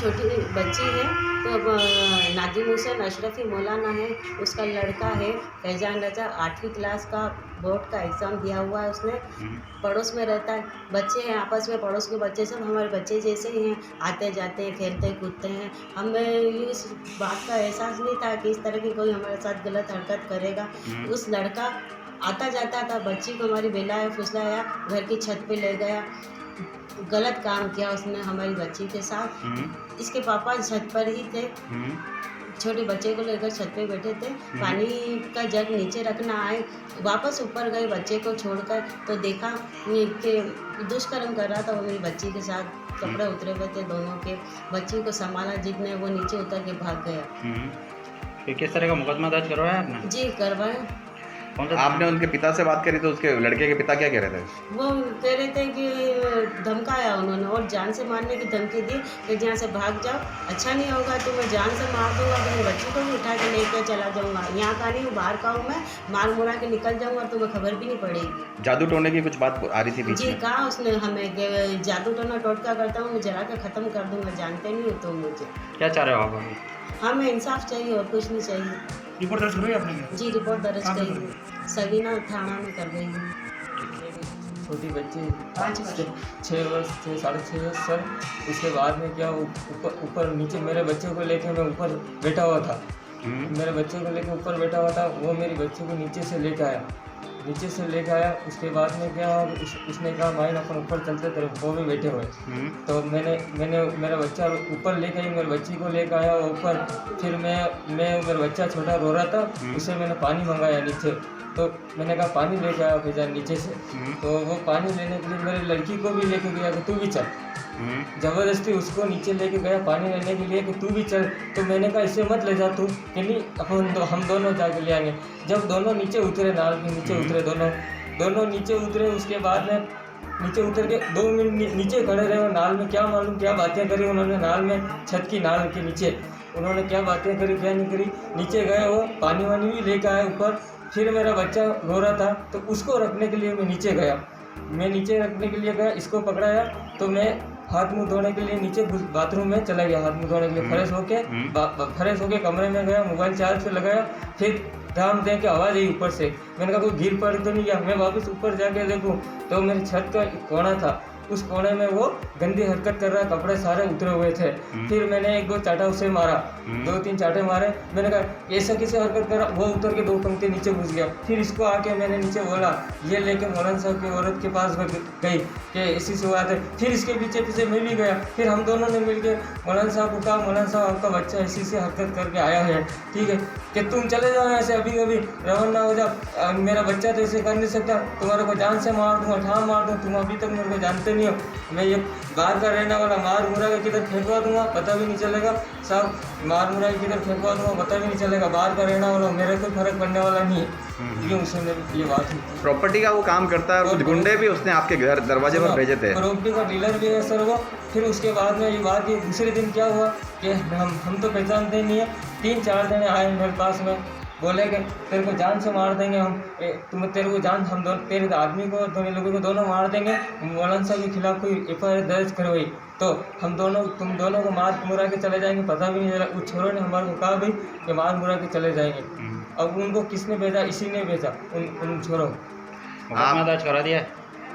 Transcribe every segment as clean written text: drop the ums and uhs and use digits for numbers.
छोटी बच्ची है तो नादिम हुसैन अशरफी मौलाना है, उसका लड़का है फैजान रजा, 8वीं क्लास का बोर्ड का एग्ज़ाम दिया हुआ है उसने। पड़ोस में रहता है, बच्चे हैं आपस में, पड़ोस के बच्चे सब हमारे बच्चे जैसे ही हैं, आते जाते हैं, खेलते कूदते हैं। हमें इस बात का एहसास नहीं था कि इस तरह की कोई हमारे साथ गलत हरकत करेगा। उस लड़का आता जाता था, बच्ची को हमारी बहलाया फुसलाया, घर की छत पे ले गया, गलत काम किया उसने हमारी बच्ची के साथ। इसके पापा छत पर ही थे, छोटे बच्चे को लेकर छत पे बैठे थे, पानी का जग नीचे रखना आए, वापस ऊपर गए बच्चे को छोड़कर, तो देखा कि दुष्कर्म कर रहा था वो मेरी बच्ची के साथ। कपड़े उतरे हुए थे दोनों के, बच्ची को संभाला जितने, वो नीचे उतर के भाग गया। फिर किस तरह का मुकदमा दर्ज करवाया आपने? जी करवाए। आपने उनके पिता से बात करी तो उसके लड़के के पिता क्या कह रहे थे? वो कह रहे थे कि धमकाया उन्होंने और जान से मारने की धमकी दी कि यहाँ से भाग जाओ, अच्छा नहीं होगा तो मैं जान से मार दूंगा, तो मैं बच्ची को भी उठा के लेकर चला जाऊंगा, यहाँ का नहीं हूँ, बाहर का हूँ, मैं मार मुरा के निकल जाऊंगा, तुम्हें खबर भी नहीं पड़ेगी। जादू टोने की कुछ बात आ रही थी बीच जी में? कहा उसने हमें कि जादू टोना टोटका करता हूँ, मैं जला के ख़त्म कर दूंगा, जानते नहीं हो तो मुझे। क्या चाह रहे हो आप अभी? हमें इंसाफ चाहिए और कुछ नहीं चाहिए। रिपोर्ट दर्ज करवाई आपने क्या? जी रिपोर्ट दर्ज करी, सगीना थाना में कर गई हूँ। छोटी बच्ची 5 वर्ष 6 वर्ष से 6.5 वर्ष सर। उसके बाद में क्या ऊपर नीचे मेरे बच्चे को लेके मैं ऊपर बैठा हुआ था, मेरे बच्चे को लेके ऊपर बैठा हुआ था, वो मेरी बच्ची को नीचे से लेके आया, उसके बाद में क्या उसने कहा माइन अपन ऊपर चलते थे, वो भी बैठे हुए। तो मैंने मेरा बच्चा ऊपर लेके आई, मेरी बच्ची को लेकर आया ऊपर, फिर मैं मेरा बच्चा छोटा रो रहा था, उसे मैंने पानी मंगाया नीचे, तो मैंने कहा पानी लेके आया फैजान नीचे से, तो वो पानी लेने के लिए मेरी लड़की को भी लेके गया कि तू भी चल, ज़बरदस्ती उसको नीचे लेके गया पानी लेने के लिए कि तू भी चल। तो मैंने कहा इसे मत ले जा तू, कि नहीं हम दोनों जाके ले आएंगे। जब दोनों नीचे उतरे, नाल के नीचे उतरे, दोनों नीचे उतरे, उसके बाद में नीचे उतर के 2 मिनट नीचे खड़े रहे, और नाल में क्या मालूम क्या बातें करी उन्होंने, नाल में छत की नाल के नीचे उन्होंने क्या बातें करी क्या नहीं करी। नीचे गए, वो पानी वानी भी लेके आए ऊपर, फिर मेरा बच्चा रो रहा था तो उसको रखने के लिए मैं नीचे रखने के लिए गया, इसको पकड़ाया, तो मैं हाथ मुंह धोने के लिए नीचे बाथरूम में चला गया, हाथ मुंह धोने के लिए फ्रेश होके कमरे में गया, मोबाइल चार्ज पे लगाया, फिर ध्यान दें कि आवाज़ आई ऊपर से, मैंने कहा कोई गिर पड़ तो नहीं गया। मैं वापस ऊपर जाके देखूं तो मेरी छत का कोना था, उस कोने में वो गंदी हरकत कर रहा, कपड़े सारे उतरे हुए थे। फिर मैंने 1-2 चाटा उसे मारा, 2-3 चाटे मारे, मैंने कहा ऐसा किसे हरकत करा, वो उतर के 2 पंक्ति नीचे घुस गया। फिर इसको आके मैंने नीचे बोला, ये लेके मौलाना साहब की औरत के पास गई कि ऐसी सी बात है। फिर इसके पीछे मैं भी गया, फिर हम दोनों ने मिलकर मौलाना साहब को कहा, मौलाना साहब आपका बच्चा ऐसी सी हरकत करके आया है, ठीक है कि तुम चले जाओ यहाँ से अभी रवाना हो जाओ, मेरा बच्चा तो ऐसे कर नहीं सकता, तुम्हारे को जान से मार दूंगा, ठाम मार दूँ, तुम अभी तक मेरे को जानते नहीं हो, मैं ये बाहर का रहने वाला, मार मुरा के किधर फेंकवा दूंगा पता भी नहीं चलेगा साहब, मार मुरा के किधर फेंकवा दूंगा पता भी नहीं चलेगा, बाहर का रहने वाला, मेरे कोई फर्क पड़ने वाला नहीं है। ये उसने ये बात हुई। प्रॉपर्टी का वो काम करता है, कुछ गुंडे भी उसने आपके घर दरवाजे पर भेजे थे? प्रॉपर्टी का डीलर भी है सर वो। फिर उसके बाद में ये बात, ये दूसरे दिन क्या हुआ कि हम तो पहचानते नहीं है, 3-4 जने आए मेरे पास में, बोले कि तेरे को जान से मार देंगे हम, तेरे को जान, हम दोनों तेरे आदमी को, दोनों लोगों को दोनों मार देंगे, मौलाना साहब के खिलाफ कोई FIR दर्ज करवाई तो तुम दोनों को मार मुरा के चले जाएंगे, पता भी नहीं चला। उस छोरों ने हमारे को कहा भाई कि मार मुरा के चले जाएंगे। अब उनको किसने भेजा? इसी ने भेजा, उन छोरों। मुकदमा दर्ज करा दिया?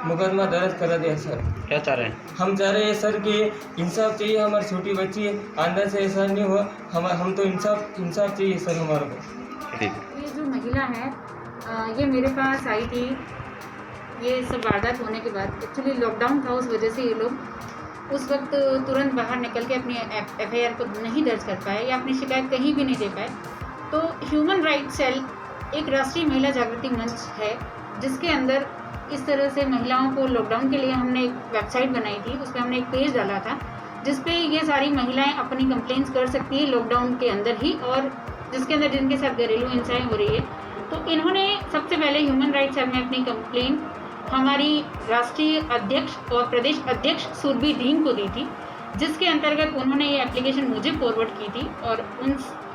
मुकदमा दर्ज करा दिया सर। क्या चाह रहे हैं? हम चाह रहे हैं सर कि इंसाफ चाहिए, हमारी छोटी बच्ची है, अंदर से ऐसा नहीं हुआ, हम तो इंसाफ चाहिए सर हमारे को। ठीक है। ये जो महिला है ये मेरे पास आई थी, ये सब वारदात होने के बाद, एक्चुअली लॉकडाउन था, उस वजह से ये लोग उस वक्त तुरंत बाहर निकल के अपनी FIR को नहीं दर्ज कर पाए या अपनी शिकायत कहीं भी नहीं दे पाए। तो ह्यूमन राइट्स सेल एक राष्ट्रीय महिला जागृति मंच है, जिसके अंदर इस तरह से महिलाओं को लॉकडाउन के लिए हमने एक वेबसाइट बनाई थी, उस पर हमने एक पेज डाला था जिसपे ये सारी महिलाएं अपनी कंप्लेंट्स कर सकती है लॉकडाउन के अंदर ही, और जिसके अंदर जिनके साथ घरेलू हिंसाएं हो रही है। तो इन्होंने सबसे पहले ह्यूमन राइट्स सेल में अपनी कंप्लेंट हमारी राष्ट्रीय अध्यक्ष और प्रदेश अध्यक्ष सुरभि ढींग को दी थी, जिसके अंतर्गत उन्होंने ये एप्लीकेशन मुझे फॉरवर्ड की थी, और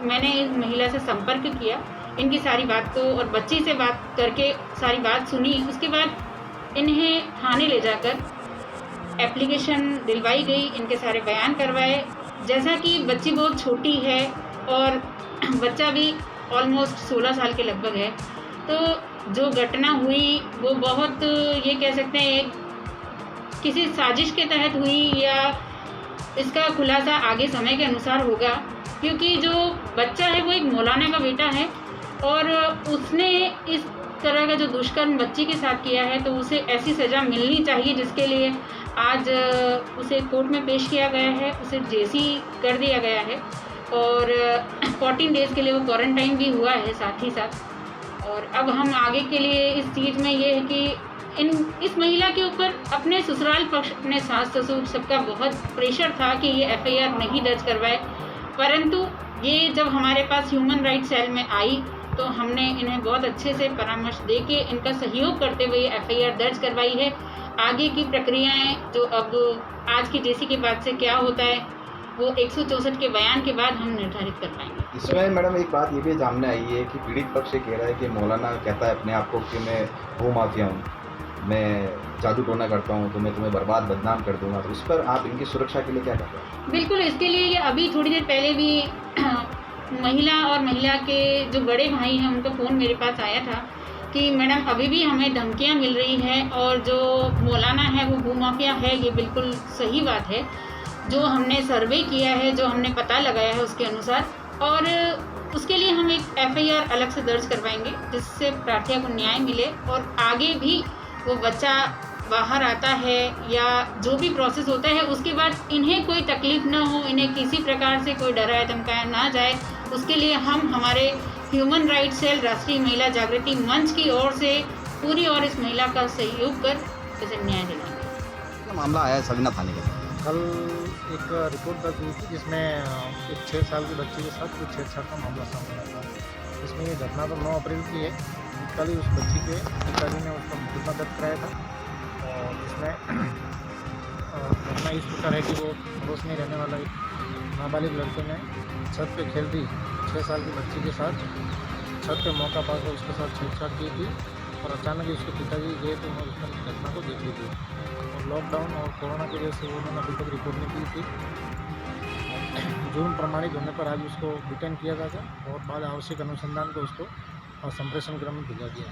मैंने इस महिला से संपर्क किया, इनकी सारी बात को और बच्ची से बात करके सारी बात सुनी। उसके बाद इन्हें थाने ले जाकर एप्लीकेशन दिलवाई गई, इनके सारे बयान करवाए, जैसा कि बच्ची बहुत छोटी है और बच्चा भी ऑलमोस्ट 16 साल के लगभग है, तो जो घटना हुई वो बहुत ये कह सकते हैं एक किसी साजिश के तहत हुई, या इसका खुलासा आगे समय के अनुसार होगा। क्योंकि जो बच्चा है वो एक मौलाना का बेटा है और उसने इस तरह का जो दुष्कर्म बच्ची के साथ किया है तो उसे ऐसी सज़ा मिलनी चाहिए, जिसके लिए आज उसे कोर्ट में पेश किया गया है, उसे जेसी कर दिया गया है और 14 डेज़ के लिए वो क्वारंटाइन भी हुआ है साथ ही साथ। और अब हम आगे के लिए इस चीज़ में ये है कि इस महिला के ऊपर अपने ससुराल पक्ष, अपने सास ससुर सबका बहुत प्रेशर था कि ये एफआईआर नहीं दर्ज करवाए, परंतु ये जब हमारे पास ह्यूमन राइट सेल में आई तो हमने इन्हें बहुत अच्छे से परामर्श दे के इनका सहयोग करते हुए एफआईआर दर्ज करवाई है। आगे की प्रक्रियाएं जो अब आज की जेसी के बाद से क्या होता है वो 164 के बयान के बाद हम निर्धारित कर पाएंगे। इसमें मैडम एक बात ये भी सामने आई है कि पीड़ित पक्ष ये कह रहा है कि मौलाना कहता है अपने आप को कि मैं भू माफिया हूँ, मैं जादू टोना करता हूँ, तो मैं तुम्हें बर्बाद बदनाम कर दूंगा। तो इस पर आप इनकी सुरक्षा के लिए क्या कर रहे हैं? बिल्कुल, इसके लिए ये अभी थोड़ी देर पहले भी महिला के जो बड़े भाई हैं उनका फ़ोन मेरे पास आया था कि मैडम अभी भी हमें धमकियां मिल रही हैं और जो मौलाना है वो भूमाफिया है। ये बिल्कुल सही बात है, जो हमने सर्वे किया है, जो हमने पता लगाया है उसके अनुसार, और उसके लिए हम एक एफआईआर अलग से दर्ज करवाएंगे जिससे प्रार्थिया को न्याय मिले और आगे भी वो बच्चा बाहर आता है या जो भी प्रोसेस होता है उसके बाद इन्हें कोई तकलीफ ना हो, इन्हें किसी प्रकार से कोई डराया धमकाया ना जाए, उसके लिए हम हमारे ह्यूमन राइट सेल राष्ट्रीय महिला जागृति मंच की ओर से पूरी और इस महिला का सहयोग कर इसे न्याय दिलाएंगे। मामला आया है सलीना थाने का। कल एक रिपोर्ट दर्ज हुई थी जिसमें एक 6 साल की बच्ची के साथ कुछ छेड़छाड़ का मामला सामने आया था। इसमें ये घटना तो 9 अप्रैल की है। कल ही उस बच्ची के पिताजी ने उसका मुकदमा दर्ज कराया था और इसमें घटना इस प्रकार है कि वो पड़ोस में रहने वाला एक नाबालिग लड़के ने छत पे खेल रही 6 साल की बच्ची के साथ छत पे मौका पाकर उसके साथ छेड़छाड़ की थी और अचानक ही उसके पिताजी गए तो उन्होंने उस घटना को देख ली थी। और लॉकडाउन और कोरोना की वजह से उन्होंने अभी तक रिपोर्ट नहीं की थी। जुर्म प्रमाणित होने पर आज उसको डिटेन किया गया था और बाद आवश्यक अनुसंधान को उसको संप्रेषण क्रम में भेजा दिया।